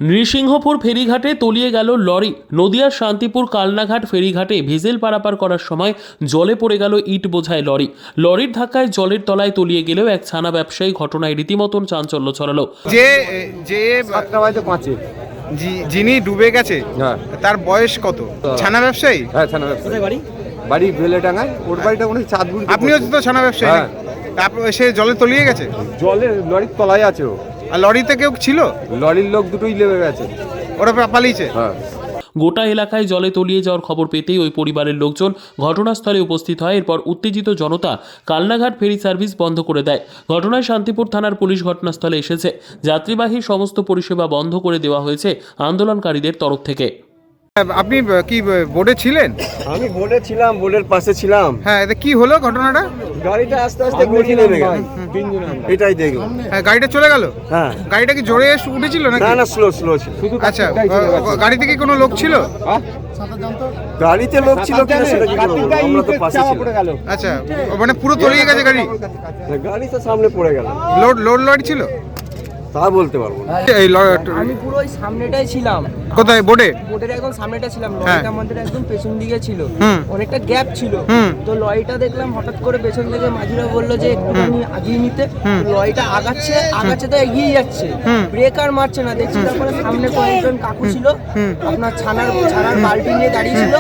নৃসিংহপুর ফেরিঘাটে তলিয়ে গেল লরি। নদিয়ার শান্তিপুর কালনাঘাট ফেরিঘাটে ভেসেল পারাপার করার সময় জলে পড়ে গেল ইট বোঝাই লরি। লরির ধাক্কায় জলের তলায় তলিয়ে গেলেও এক ছানা ব্যবসায়ী ঘটনায় রীতিমতন চাঞ্চল্য ছড়ালো। যে 7:05 যিনি ডুবে গেছে তার বয়স কত? ছানা ব্যবসায়ী? হ্যাঁ, ছানা ব্যবসায়ী। বাড়ি বেলেডাঙ্গায়। ওর বাড়িটা মনে হয় চাঁদগুড়ি। আপনিও তো ছানা ব্যবসায়ী? হ্যাঁ। তারপর সে জলে তলিয়ে গেছে? জলে লরির তলায় আছে ও। আর লরিতে কেউ ছিল? লরির লোক দুটোই লেবে গেছে। ওরা পালিয়েছে? হ্যাঁ। গোটা এলাকায় জলে তলিয়ে যাওয়ার খবর পেতেই ওই পরিবারের লোকজন ঘটনাস্থলে উপস্থিত হয়। এরপর উত্তেজিত জনতা কালনাঘাট ফেরি সার্ভিস বন্ধ করে দেয়। ঘটনায় শান্তিপুর থানার পুলিশ ঘটনাস্থলে এসেছে। যাত্রীবাহী সমস্ত পরিষেবা বন্ধ করে দেওয়া হয়েছে আন্দোলনকারীদের তরফ থেকে। আপনি কি বোর্ডে ছিলেন? আমি বোর্ডে ছিলাম, বোর্ডের পাশে ছিলাম। হ্যাঁ, এটা কি হলো ঘটনাটা? গাড়িটা আস্তে আস্তে গড়িয়ে নেমে গেল, এটাই দেখলাম। হ্যাঁ, গাড়িটা চলে গেল? হ্যাঁ। গাড়িটা কি জোরে উঠেছিল নাকি? না না, স্লো ছিল। আচ্ছা, গাড়িতে কি কোনো লোক ছিল? গাড়িতে লোক ছিল কিনা সেটা কি বলবো, আমরা তো পাশে ছিলাম। আচ্ছা, মানে পুরো তলিয়ে গেছে গাড়ি? গাড়ি তো সামনে পড়ে গেল। লোড লরি ছিল? তা বলতে পারবো না। এই আমি পুরো ওই সামনেটাই ছিলাম। কোথায়? বোর্ডে? বোটের একদম সামনেটা ছিলাম। হ্যাঁ। লরিটা আমাদের একদম পেছন দিকে ছিল। হুম। অনেকটা গ্যাপ ছিল। তো লরিটা দেখলাম হঠাৎ করে পেছন থেকে মাঝিরা বললো যে একটুখানি আগিয়ে নিতে। লরিটা আগাচ্ছে তো এগিয়ে যাচ্ছে, ব্রেক আর মারছে না। দেখছি তারপরে সামনে কয়েকজন কাকু ছিল, আপনার ছানার বালতি নিয়ে দাঁড়িয়ে ছিল।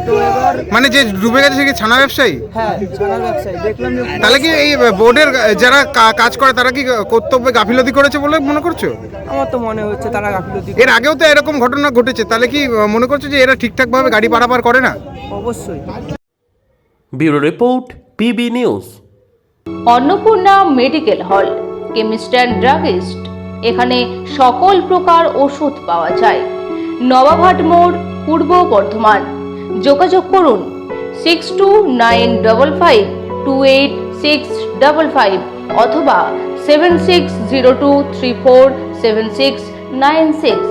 তো এবার মানে যে ডুবে গেছে সে কি ছানা ব্যবসায়ী? হ্যাঁ, ছানার ব্যবসায়ী দেখলাম যে তাহলে কি এই বোর্ডের যারা কাজ করে তারা কি কর্তব্যে গাফিলতি করেছে বলে মনে করছো? আমার তো মনে হচ্ছে তারা গাফিলতি। এর আগেও তো এরকম ঘটনা ঘটেছে, তাহলে কি মনে করছো যে এরা ঠিকঠাক ভাবে গাড়ি পারাপার করে না? অবশ্যই। Bureau report, PB news. Annapurna medical hall, chemist and druggist. এখানে সকল প্রকার ওষুধ পাওয়া যায়। নবাবহাট মোড়, পূর্ব বর্ধমান। যোগাযোগ করুন 6295528655 অথবা 7602347696